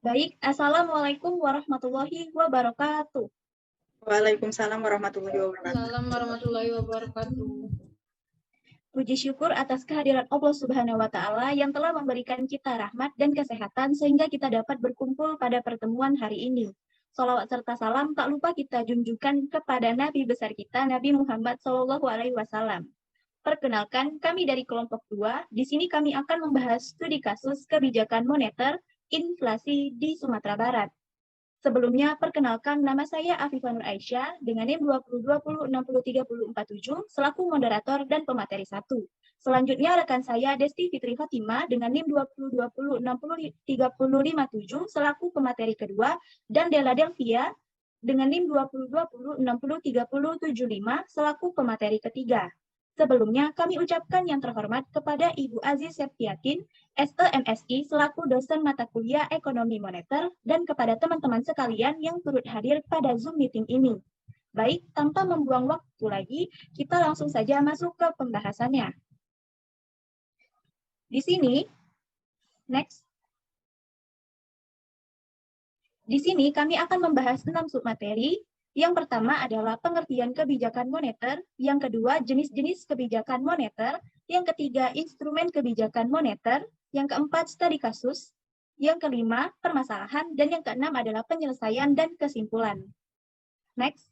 Baik, Assalamualaikum warahmatullahi wabarakatuh. Waalaikumsalam warahmatullahi wabarakatuh. Assalamualaikum warahmatullahi wabarakatuh. Puji syukur atas kehadiran Allah Subhanahu wa Ta'ala yang telah memberikan kita rahmat dan kesehatan sehingga kita dapat berkumpul pada pertemuan hari ini. Salawat serta salam tak lupa kita junjukkan kepada Nabi besar kita, Nabi Muhammad SAW. Perkenalkan, kami dari kelompok 2. Di sini kami akan membahas studi kasus kebijakan moneter inflasi di Sumatera Barat. Sebelumnya, perkenalkan nama saya Afifah Nur Aisyah dengan NIM 2020603047 selaku moderator dan pemateri 1. Selanjutnya, rekan saya Desti Fitri Fatima dengan NIM 2020603057 selaku pemateri kedua dan Della Delvia dengan NIM 2020603075 selaku pemateri ketiga. Sebelumnya, kami ucapkan yang terhormat kepada Ibu Aziz Septiatin, SEMSI, selaku dosen mata kuliah Ekonomi Moneter, dan kepada teman-teman sekalian yang turut hadir pada Zoom meeting ini. Baik, tanpa membuang waktu lagi, kita langsung saja masuk ke pembahasannya. Di sini, next. Di sini kami akan membahas 6 submateri. Yang pertama adalah pengertian kebijakan moneter, yang kedua jenis-jenis kebijakan moneter, yang ketiga instrumen kebijakan moneter, yang keempat studi kasus, yang kelima permasalahan, dan yang keenam adalah penyelesaian dan kesimpulan. Next.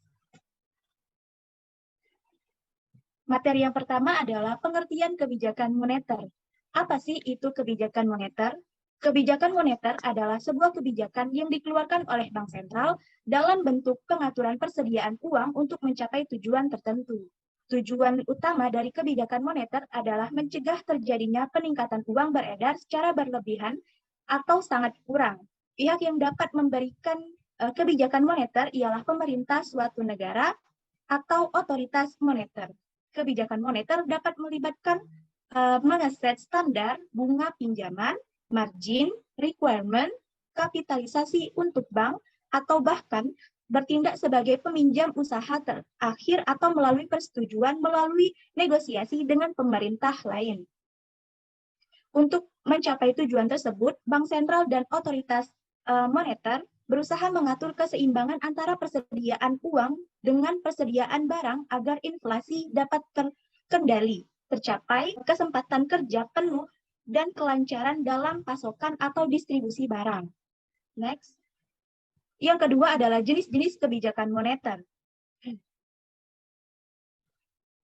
Materi yang pertama adalah pengertian kebijakan moneter. Apa sih itu kebijakan moneter? Kebijakan moneter adalah sebuah kebijakan yang dikeluarkan oleh Bank Sentral dalam bentuk pengaturan persediaan uang untuk mencapai tujuan tertentu. Tujuan utama dari kebijakan moneter adalah mencegah terjadinya peningkatan uang beredar secara berlebihan atau sangat kurang. Pihak yang dapat memberikan kebijakan moneter ialah pemerintah suatu negara atau otoritas moneter. Kebijakan moneter dapat melibatkan mengeset standar bunga pinjaman, margin, requirement, kapitalisasi untuk bank, atau bahkan bertindak sebagai peminjam usaha terakhir atau melalui persetujuan melalui negosiasi dengan pemerintah lain. Untuk mencapai tujuan tersebut, Bank Sentral dan otoritas moneter berusaha mengatur keseimbangan antara persediaan uang dengan persediaan barang agar inflasi dapat terkendali, tercapai kesempatan kerja penuh dan kelancaran dalam pasokan atau distribusi barang. Next. Yang kedua adalah jenis-jenis kebijakan moneter.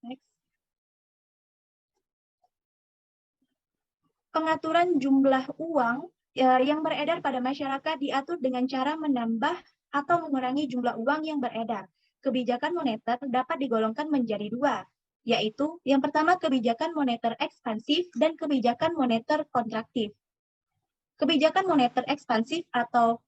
Next. Pengaturan jumlah uang yang beredar pada masyarakat diatur dengan cara menambah atau mengurangi jumlah uang yang beredar. Kebijakan moneter dapat digolongkan menjadi dua, yaitu yang pertama kebijakan moneter ekspansif dan kebijakan moneter kontraktif. Kebijakan moneter ekspansif atau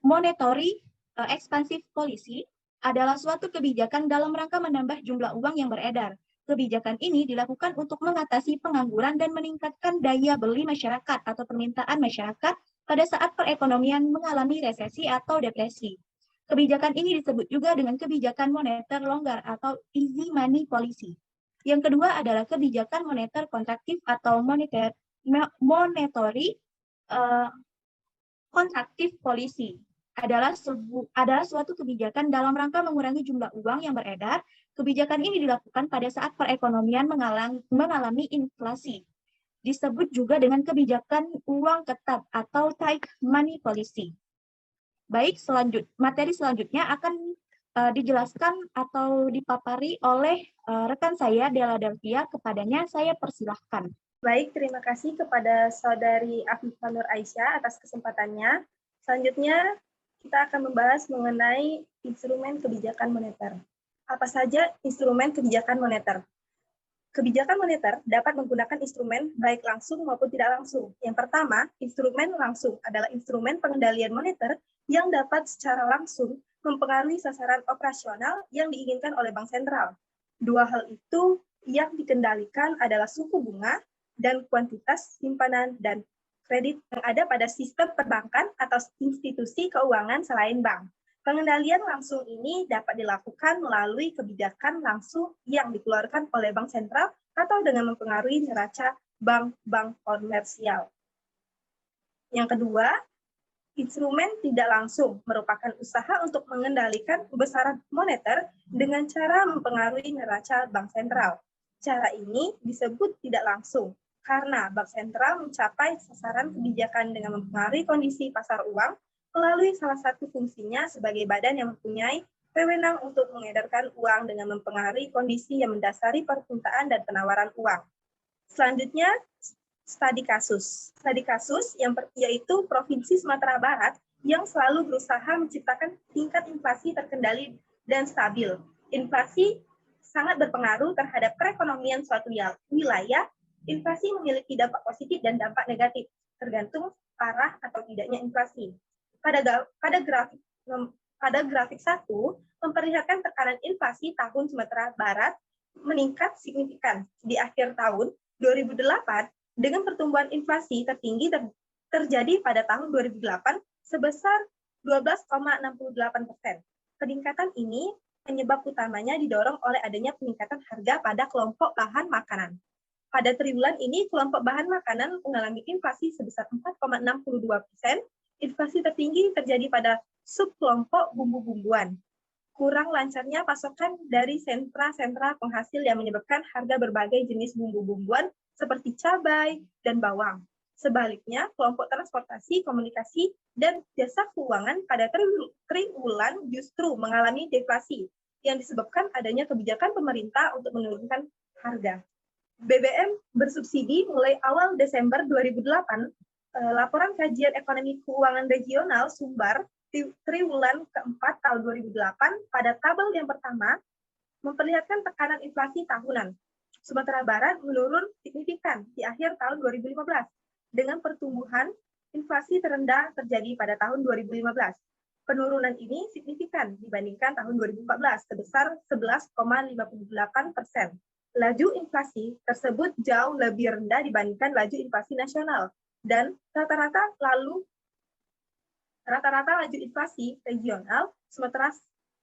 monetary expansive policy adalah suatu kebijakan dalam rangka menambah jumlah uang yang beredar. Kebijakan ini dilakukan untuk mengatasi pengangguran dan meningkatkan daya beli masyarakat atau permintaan masyarakat pada saat perekonomian mengalami resesi atau depresi. Kebijakan ini disebut juga dengan kebijakan moneter longgar atau easy money policy. Yang kedua adalah kebijakan moneter kontraktif atau monetary kontraktif policy. Adalah suatu kebijakan dalam rangka mengurangi jumlah uang yang beredar. Kebijakan ini dilakukan pada saat perekonomian mengalami inflasi. Disebut juga dengan kebijakan uang ketat atau tight money policy. Baik, materi selanjutnya akan dijelaskan atau dipapari oleh rekan saya, Della Delvia. Kepadanya saya persilahkan. Baik, terima kasih kepada Saudari Afifah Nur Aisyah atas kesempatannya. Selanjutnya, kita akan membahas mengenai instrumen kebijakan moneter. Apa saja instrumen kebijakan moneter? Kebijakan moneter dapat menggunakan instrumen baik langsung maupun tidak langsung. Yang pertama, instrumen langsung adalah instrumen pengendalian moneter yang dapat secara langsung mempengaruhi sasaran operasional yang diinginkan oleh Bank Sentral. Dua hal itu yang dikendalikan adalah suku bunga dan kuantitas simpanan dan kredit yang ada pada sistem perbankan atau institusi keuangan selain bank. Pengendalian langsung ini dapat dilakukan melalui kebijakan langsung yang dikeluarkan oleh Bank Sentral atau dengan mempengaruhi neraca bank-bank komersial. Yang kedua, Instrumen tidak langsung merupakan usaha untuk mengendalikan besaran moneter dengan cara mempengaruhi neraca bank sentral. Cara ini disebut tidak langsung karena bank sentral mencapai sasaran kebijakan dengan mempengaruhi kondisi pasar uang melalui salah satu fungsinya sebagai badan yang mempunyai wewenang untuk mengedarkan uang dengan mempengaruhi kondisi yang mendasari permintaan dan penawaran uang. Selanjutnya, studi kasus. Studi kasus yaitu Provinsi Sumatera Barat yang selalu berusaha menciptakan tingkat inflasi terkendali dan stabil. Inflasi sangat berpengaruh terhadap perekonomian suatu wilayah. Inflasi memiliki dampak positif dan dampak negatif, tergantung parah atau tidaknya inflasi. Pada grafik 1, memperlihatkan tekanan inflasi tahun Sumatera Barat meningkat signifikan di akhir tahun 2008 dengan pertumbuhan inflasi tertinggi terjadi pada tahun 2008 sebesar 12,68%. Peningkatan ini penyebab utamanya didorong oleh adanya peningkatan harga pada kelompok bahan makanan. Pada triwulan ini, kelompok bahan makanan mengalami inflasi sebesar 4,62%. Inflasi tertinggi terjadi pada subkelompok bumbu-bumbuan. Kurang lancarnya pasokan dari sentra-sentra penghasil yang menyebabkan harga berbagai jenis bumbu-bumbuan seperti cabai dan bawang. Sebaliknya, kelompok transportasi, komunikasi, dan jasa keuangan pada triwulan justru mengalami deflasi yang disebabkan adanya kebijakan pemerintah untuk menurunkan harga. BBM bersubsidi mulai awal Desember 2008. Laporan Kajian Ekonomi Keuangan Regional Sumbar triwulan keempat tahun 2008 pada tabel yang pertama memperlihatkan tekanan inflasi tahunan. Sumatera Barat menurun signifikan di akhir tahun 2015 dengan pertumbuhan inflasi terendah terjadi pada tahun 2015. Penurunan ini signifikan dibandingkan tahun 2014 sebesar 11,58%. Laju inflasi tersebut jauh lebih rendah dibandingkan laju inflasi nasional dan rata-rata laju inflasi regional Sumatera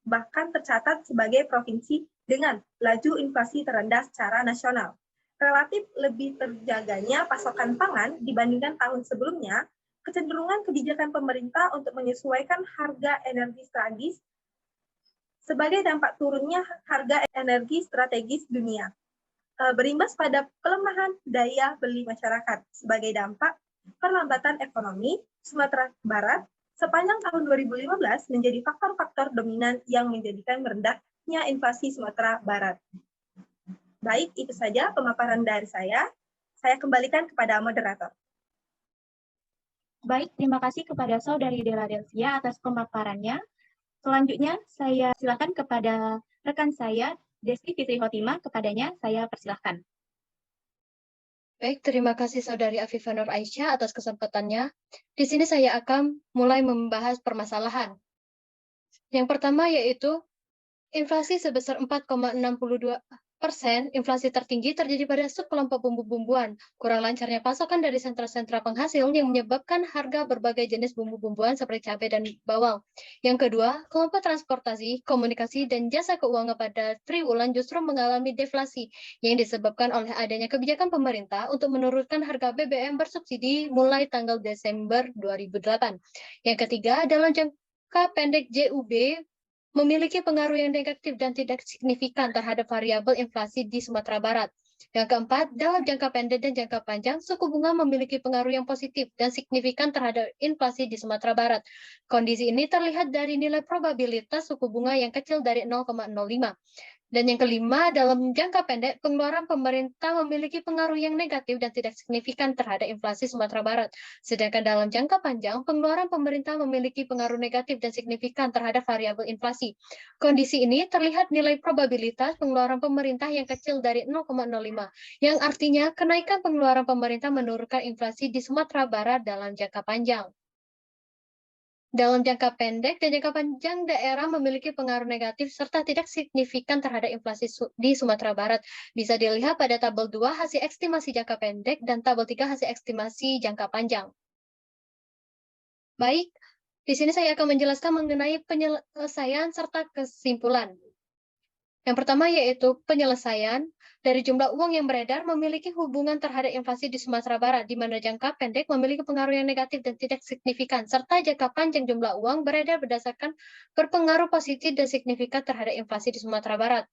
bahkan tercatat sebagai provinsi dengan laju inflasi terendah secara nasional. Relatif lebih terjaganya pasokan pangan dibandingkan tahun sebelumnya, kecenderungan kebijakan pemerintah untuk menyesuaikan harga energi strategis sebagai dampak turunnya harga energi strategis dunia. Berimbas pada pelemahan daya beli masyarakat. Sebagai dampak perlambatan ekonomi, Sumatera Barat sepanjang tahun 2015 menjadi faktor-faktor dominan yang menjadikan merendahnya inflasi Sumatera Barat. Baik, itu saja pemaparan dari saya. Saya kembalikan kepada moderator. Baik, terima kasih kepada Saudari Della Delvia atas pemaparannya. Selanjutnya, saya silakan kepada rekan saya, Desti Fitri Hotima, kepadanya saya persilahkan. Baik, terima kasih Saudari Afifah Nur Aisyah atas kesempatannya. Di sini saya akan mulai membahas permasalahan. Yang pertama yaitu inflasi sebesar 4,62%. Inflasi tertinggi terjadi pada subkelompok bumbu-bumbuan. Kurang lancarnya pasokan dari sentra-sentra penghasil yang menyebabkan harga berbagai jenis bumbu-bumbuan seperti cabai dan bawang. Yang kedua, kelompok transportasi, komunikasi, dan jasa keuangan pada triwulan justru mengalami deflasi yang disebabkan oleh adanya kebijakan pemerintah untuk menurunkan harga BBM bersubsidi mulai tanggal Desember 2008. Yang ketiga, dalam jangka pendek JUB memiliki pengaruh yang negatif dan tidak signifikan terhadap variabel inflasi di Sumatera Barat. Yang keempat, dalam jangka pendek dan jangka panjang, suku bunga memiliki pengaruh yang positif dan signifikan terhadap inflasi di Sumatera Barat. Kondisi ini terlihat dari nilai probabilitas suku bunga yang kecil dari 0,05. Dan yang kelima, dalam jangka pendek, pengeluaran pemerintah memiliki pengaruh yang negatif dan tidak signifikan terhadap inflasi Sumatera Barat. Sedangkan dalam jangka panjang, pengeluaran pemerintah memiliki pengaruh negatif dan signifikan terhadap variabel inflasi. Kondisi ini terlihat nilai probabilitas pengeluaran pemerintah yang kecil dari 0,05, yang artinya kenaikan pengeluaran pemerintah menurunkan inflasi di Sumatera Barat dalam jangka panjang. Dalam jangka pendek dan jangka panjang, daerah memiliki pengaruh negatif serta tidak signifikan terhadap inflasi di Sumatera Barat. Bisa dilihat pada tabel 2 hasil estimasi jangka pendek dan tabel 3 hasil estimasi jangka panjang. Baik, di sini saya akan menjelaskan mengenai penyelesaian serta kesimpulan. Yang pertama yaitu penyelesaian dari jumlah uang yang beredar memiliki hubungan terhadap inflasi di Sumatera Barat, di mana jangka pendek memiliki pengaruh yang negatif dan tidak signifikan, serta jangka panjang jumlah uang beredar berdasarkan berpengaruh positif dan signifikan terhadap inflasi di Sumatera Barat.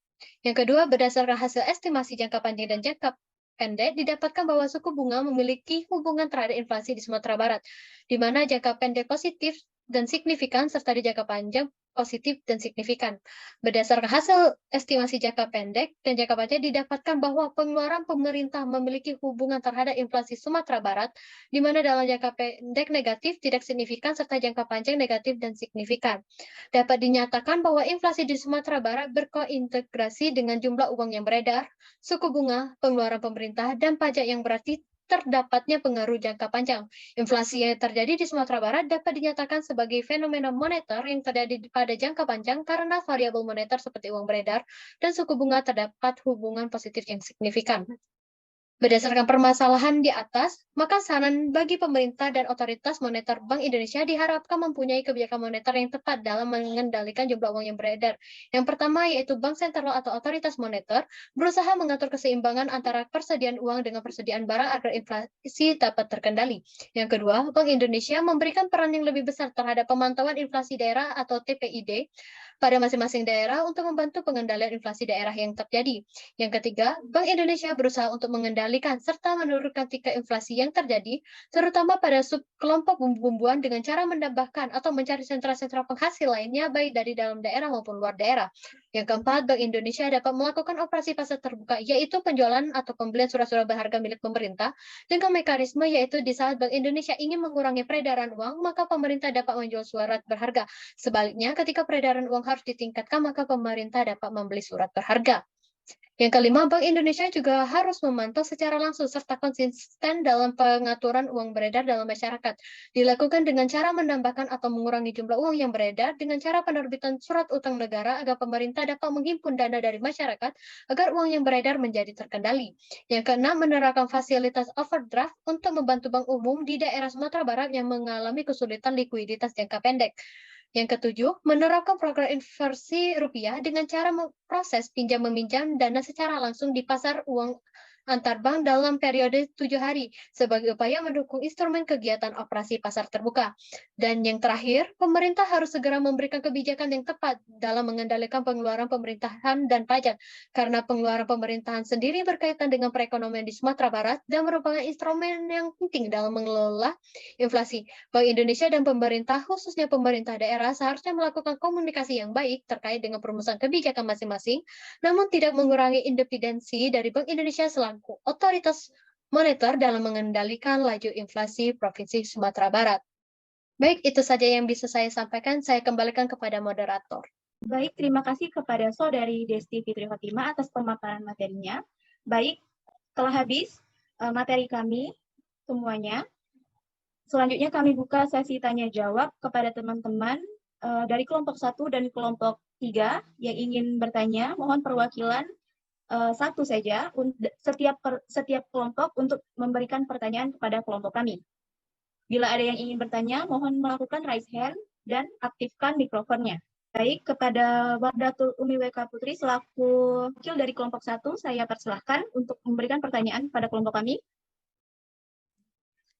Yang kedua, berdasarkan hasil estimasi jangka panjang dan jangka pendek, didapatkan bahwa suku bunga memiliki hubungan terhadap inflasi di Sumatera Barat, di mana jangka pendek positif dan signifikan, serta di jangka panjang positif dan signifikan. Berdasarkan hasil estimasi jangka pendek dan jangka panjang didapatkan bahwa pengeluaran pemerintah memiliki hubungan terhadap inflasi Sumatera Barat, di mana dalam jangka pendek negatif, tidak signifikan, serta jangka panjang negatif dan signifikan. Dapat dinyatakan bahwa inflasi di Sumatera Barat berkointegrasi dengan jumlah uang yang beredar, suku bunga, pengeluaran pemerintah, dan pajak yang berarti terdapatnya pengaruh jangka panjang. Inflasi yang terjadi di Sumatera Barat dapat dinyatakan sebagai fenomena moneter yang terjadi pada jangka panjang karena variabel moneter seperti uang beredar dan suku bunga terdapat hubungan positif yang signifikan. Berdasarkan permasalahan di atas, maka saran bagi pemerintah dan otoritas moneter Bank Indonesia diharapkan mempunyai kebijakan moneter yang tepat dalam mengendalikan jumlah uang yang beredar. Yang pertama yaitu Bank Sentral atau otoritas moneter berusaha mengatur keseimbangan antara persediaan uang dengan persediaan barang agar inflasi dapat terkendali. Yang kedua, Bank Indonesia memberikan peran yang lebih besar terhadap pemantauan inflasi daerah atau TPID pada masing-masing daerah untuk membantu pengendalian inflasi daerah yang terjadi. Yang ketiga, Bank Indonesia berusaha untuk mengendalikan serta menurunkan tingkat inflasi yang terjadi, terutama pada subkelompok bumbu-bumbuan dengan cara menambahkan atau mencari sentra-sentra penghasil lainnya baik dari dalam daerah maupun luar daerah. Yang keempat, Bank Indonesia dapat melakukan operasi pasar terbuka, yaitu penjualan atau pembelian surat-surat berharga milik pemerintah, dengan mekanisme yaitu di saat Bank Indonesia ingin mengurangi peredaran uang, maka pemerintah dapat menjual surat berharga. Sebaliknya, ketika peredaran uang harus ditingkatkan, maka pemerintah dapat membeli surat berharga. Yang kelima, Bank Indonesia juga harus memantau secara langsung serta konsisten dalam pengaturan uang beredar dalam masyarakat. Dilakukan dengan cara menambahkan atau mengurangi jumlah uang yang beredar dengan cara penerbitan surat utang negara agar pemerintah dapat menghimpun dana dari masyarakat agar uang yang beredar menjadi terkendali. Yang keenam, menerapkan fasilitas overdraft untuk membantu bank umum di daerah Sumatera Barat yang mengalami kesulitan likuiditas jangka pendek. Yang ketujuh, menerapkan program inversi rupiah dengan cara memproses pinjam-meminjam dana secara langsung di pasar uang antar bank dalam periode 7 hari sebagai upaya mendukung instrumen kegiatan operasi pasar terbuka. Dan yang terakhir, pemerintah harus segera memberikan kebijakan yang tepat dalam mengendalikan pengeluaran pemerintahan dan pajak, karena pengeluaran pemerintahan sendiri berkaitan dengan perekonomian di Sumatera Barat dan merupakan instrumen yang penting dalam mengelola inflasi. Bank Indonesia dan pemerintah, khususnya pemerintah daerah, seharusnya melakukan komunikasi yang baik terkait dengan perumusan kebijakan masing-masing, namun tidak mengurangi independensi dari Bank Indonesia selaku otoritas moneter dalam mengendalikan laju inflasi Provinsi Sumatera Barat. Baik, itu saja yang bisa saya sampaikan. Saya kembalikan kepada moderator. Baik, terima kasih kepada Saudari Desti Fitri Fatimah atas pemaparan materinya. Baik, telah habis materi kami semuanya. Selanjutnya kami buka sesi tanya-jawab kepada teman-teman dari kelompok 1 dan kelompok 3 yang ingin bertanya. Mohon perwakilan satu saja setiap kelompok untuk memberikan pertanyaan kepada kelompok kami. Bila ada yang ingin bertanya, mohon melakukan raise hand dan aktifkan mikrofonnya. Baik, kepada Wardatul Umi WK Putri selaku wakil dari kelompok 1, saya persilahkan untuk memberikan pertanyaan kepada kelompok kami.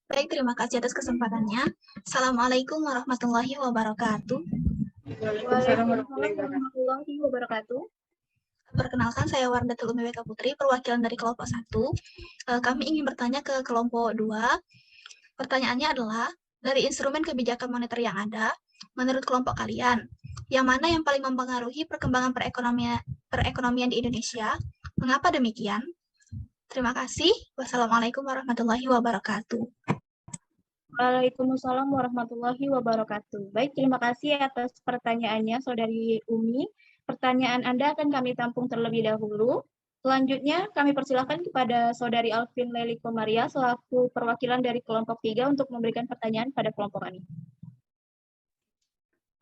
Baik, terima kasih atas kesempatannya. Assalamualaikum warahmatullahi wabarakatuh. Waalaikumsalam warahmatullahi wabarakatuh. Perkenalkan, saya Wardatul Umi WK Putri, perwakilan dari kelompok 1. Kami ingin bertanya ke kelompok 2. Pertanyaannya adalah, dari instrumen kebijakan moneter yang ada, menurut kelompok kalian, yang mana yang paling mempengaruhi perkembangan perekonomian di Indonesia? Mengapa demikian? Terima kasih. Wassalamualaikum warahmatullahi wabarakatuh. Waalaikumsalam warahmatullahi wabarakatuh. Baik, terima kasih atas pertanyaannya, Saudari Umi. Pertanyaan Anda akan kami tampung terlebih dahulu. Selanjutnya, kami persilahkan kepada Saudari Alvin Leli Komaria selaku perwakilan dari kelompok 3 untuk memberikan pertanyaan pada kelompok kami.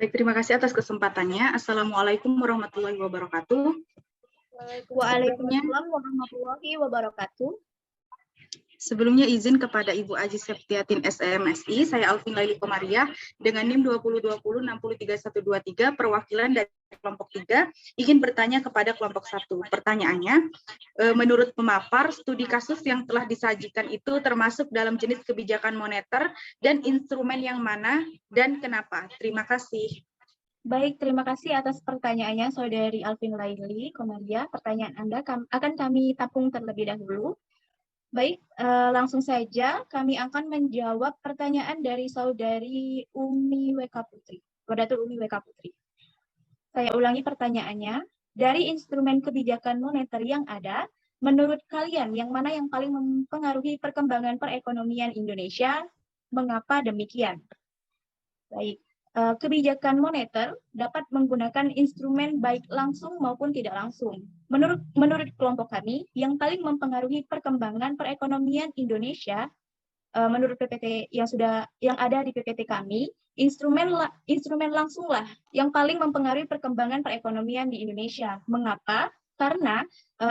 Baik, terima kasih atas kesempatannya. Assalamualaikum warahmatullahi wabarakatuh. Waalaikumsalam warahmatullahi wabarakatuh. Sebelumnya izin kepada Ibu Aji Septiatin SMSI, saya Alvin Laili Komariah dengan NIM 2020-63123 perwakilan dari kelompok 3 ingin bertanya kepada kelompok 1. Pertanyaannya, menurut pemapar, studi kasus yang telah disajikan itu termasuk dalam jenis kebijakan moneter dan instrumen yang mana dan kenapa? Terima kasih. Baik, terima kasih atas pertanyaannya Saudari Alvin Laili Komariah. Pertanyaan Anda akan kami tampung terlebih dahulu. Baik, langsung saja kami akan menjawab pertanyaan dari Saudari Umi WK Putri. Wardatul Umi WK Putri. Saya ulangi pertanyaannya. Dari instrumen kebijakan moneter yang ada, menurut kalian yang mana yang paling mempengaruhi perkembangan perekonomian Indonesia? Mengapa demikian? Baik. Kebijakan moneter dapat menggunakan instrumen baik langsung maupun tidak langsung. Menurut kelompok kami, yang paling mempengaruhi perkembangan perekonomian Indonesia, menurut PPT yang ada di PPT kami, instrumen langsunglah yang paling mempengaruhi perkembangan perekonomian di Indonesia. Mengapa? Karena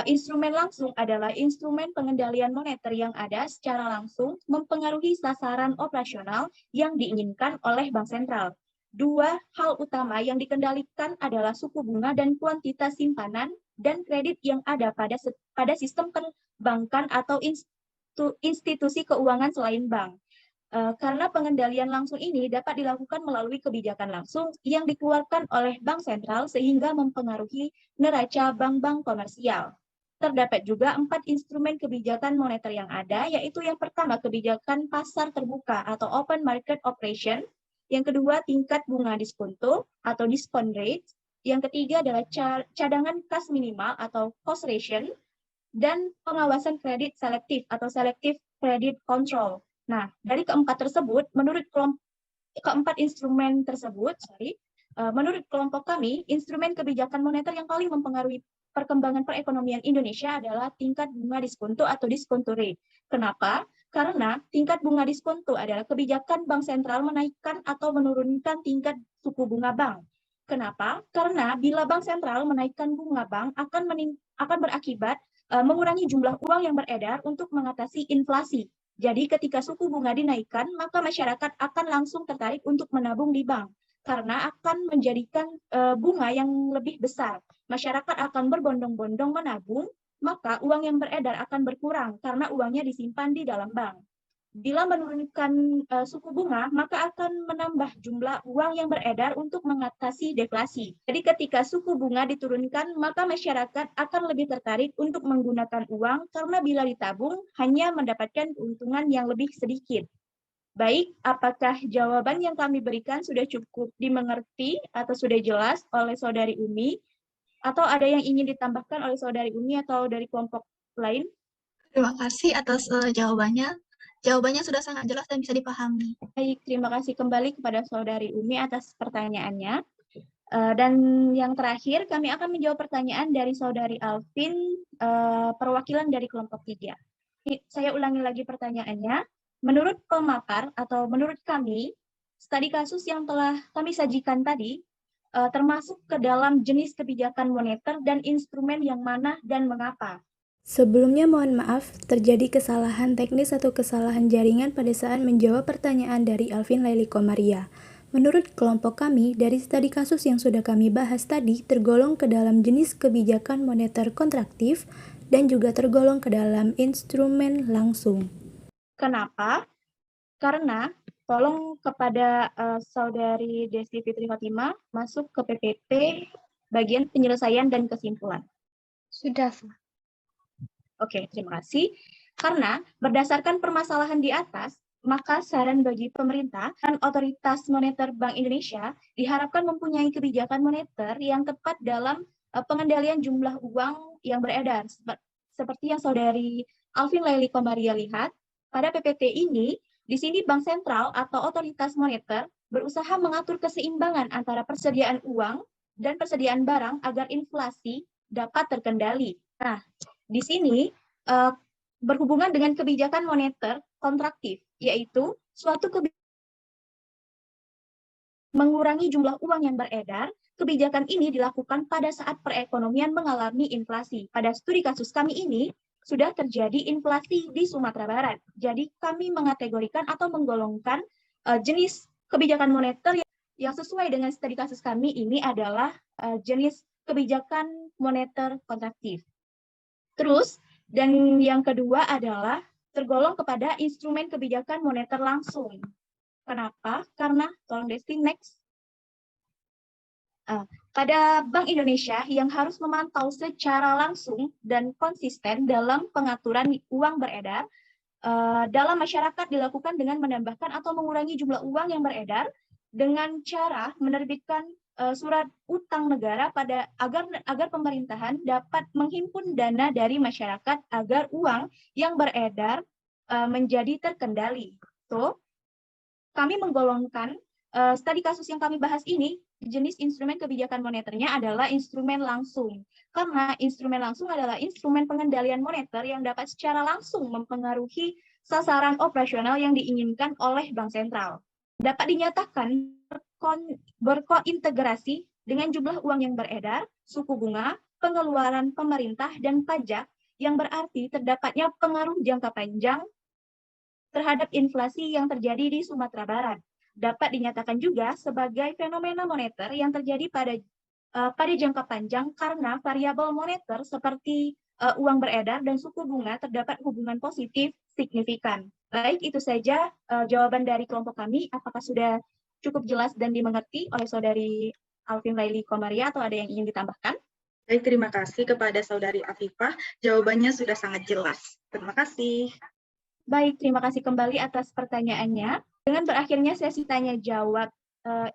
instrumen langsung adalah instrumen pengendalian moneter yang ada secara langsung mempengaruhi sasaran operasional yang diinginkan oleh Bank Sentral. Dua hal utama yang dikendalikan adalah suku bunga dan kuantitas simpanan dan kredit yang ada pada sistem perbankan atau institusi keuangan selain bank. Karena pengendalian langsung ini dapat dilakukan melalui kebijakan langsung yang dikeluarkan oleh Bank Sentral sehingga mempengaruhi neraca bank-bank komersial. Terdapat juga 4 instrumen kebijakan moneter yang ada, yaitu yang pertama kebijakan pasar terbuka atau open market operation, yang kedua tingkat bunga diskonto atau discount rate, yang ketiga adalah cadangan kas minimal atau cost ration, dan pengawasan kredit selektif atau selective credit control. Nah, dari keempat instrumen tersebut, menurut kelompok kami, instrumen kebijakan moneter yang paling mempengaruhi perkembangan perekonomian Indonesia adalah tingkat bunga diskonto atau diskonto rate. Kenapa? Karena tingkat bunga diskonto adalah kebijakan Bank Sentral menaikkan atau menurunkan tingkat suku bunga bank. Kenapa? Karena bila Bank Sentral menaikkan bunga bank akan berakibat mengurangi jumlah uang yang beredar untuk mengatasi inflasi. Jadi ketika suku bunga dinaikkan, maka masyarakat akan langsung tertarik untuk menabung di bank karena akan menjadikan bunga yang lebih besar. Masyarakat akan berbondong-bondong menabung, maka uang yang beredar akan berkurang karena uangnya disimpan di dalam bank. Bila menurunkan suku bunga, maka akan menambah jumlah uang yang beredar untuk mengatasi deflasi. Jadi ketika suku bunga diturunkan, maka masyarakat akan lebih tertarik untuk menggunakan uang karena bila ditabung hanya mendapatkan keuntungan yang lebih sedikit. Baik, apakah jawaban yang kami berikan sudah cukup dimengerti atau sudah jelas oleh Saudari Umi? Atau ada yang ingin ditambahkan oleh Saudari Umi atau dari kelompok lain? Terima kasih atas jawabannya. Jawabannya sudah sangat jelas dan bisa dipahami. Baik, terima kasih kembali kepada Saudari Umi atas pertanyaannya. Dan yang terakhir, kami akan menjawab pertanyaan dari Saudari Alvin, perwakilan dari kelompok 3. Saya ulangi lagi pertanyaannya. Menurut pemapar atau menurut kami, studi kasus yang telah kami sajikan tadi, termasuk ke dalam jenis kebijakan moneter dan instrumen yang mana dan mengapa. Sebelumnya mohon maaf, terjadi kesalahan teknis atau kesalahan jaringan pada saat menjawab pertanyaan dari Alvin Laili Komariah. Menurut kelompok kami, dari studi kasus yang sudah kami bahas tadi, tergolong ke dalam jenis kebijakan moneter kontraktif dan juga tergolong ke dalam instrumen langsung. Kenapa? Karena, tolong kepada Saudari Desi Fitri Fatimah masuk ke PPT bagian penyelesaian dan kesimpulan. Sudah. Oke, terima kasih. Karena berdasarkan permasalahan di atas, maka saran bagi pemerintah dan otoritas moneter Bank Indonesia diharapkan mempunyai kebijakan moneter yang tepat dalam pengendalian jumlah uang yang beredar. Seperti yang Saudari Alvin Laili Komariah lihat, pada PPT ini, di sini Bank Sentral atau otoritas moneter berusaha mengatur keseimbangan antara persediaan uang dan persediaan barang agar inflasi dapat terkendali. Nah, di sini berhubungan dengan kebijakan moneter kontraktif, yaitu suatu mengurangi jumlah uang yang beredar. Kebijakan ini dilakukan pada saat perekonomian mengalami inflasi. Pada studi kasus kami ini, sudah terjadi inflasi di Sumatera Barat. Jadi kami mengategorikan atau menggolongkan jenis kebijakan moneter yang sesuai dengan studi kasus kami ini adalah jenis kebijakan moneter kontraktif. Terus, dan yang kedua adalah tergolong kepada instrumen kebijakan moneter langsung. Kenapa? Karena, tolong Desti, next. Pada Bank Indonesia yang harus memantau secara langsung dan konsisten dalam pengaturan uang beredar, dalam masyarakat dilakukan dengan menambahkan atau mengurangi jumlah uang yang beredar dengan cara menerbitkan surat utang negara agar pemerintahan dapat menghimpun dana dari masyarakat agar uang yang beredar menjadi terkendali. So, kami menggolongkan studi kasus yang kami bahas ini, jenis instrumen kebijakan moneternya adalah instrumen langsung. Karena instrumen langsung adalah instrumen pengendalian moneter yang dapat secara langsung mempengaruhi sasaran operasional yang diinginkan oleh Bank Sentral. Dapat dinyatakan berkointegrasi dengan jumlah uang yang beredar, suku bunga, pengeluaran pemerintah, dan pajak, yang berarti terdapatnya pengaruh jangka panjang terhadap inflasi yang terjadi di Sumatera Barat. Dapat dinyatakan juga sebagai fenomena moneter yang terjadi pada jangka panjang karena variabel moneter seperti uang beredar dan suku bunga terdapat hubungan positif signifikan. Baik, itu saja jawaban dari kelompok kami. Apakah sudah cukup jelas dan dimengerti oleh Saudari Alvin Laili Komaria atau ada yang ingin ditambahkan? Baik, terima kasih kepada Saudari Afifah. Jawabannya sudah sangat jelas. Terima kasih. Baik, terima kasih kembali atas pertanyaannya. Dengan berakhirnya sesi tanya jawab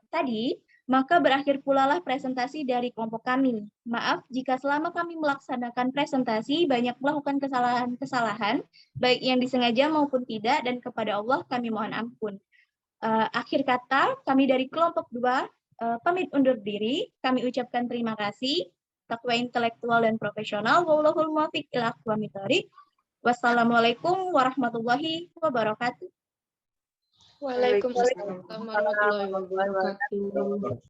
tadi, maka berakhir pula lah presentasi dari kelompok kami. Maaf jika selama kami melaksanakan presentasi banyak melakukan kesalahan-kesalahan, baik yang disengaja maupun tidak, dan kepada Allah kami mohon ampun. Akhir kata, kami dari kelompok 2 pamit undur diri. Kami ucapkan terima kasih, takwa intelektual dan profesional. Wallahul muwaffiq ila aqwamit thoriq. Wassalamualaikum warahmatullahi wabarakatuh. Waalaikumsalam warahmatullahi wabarakatuh.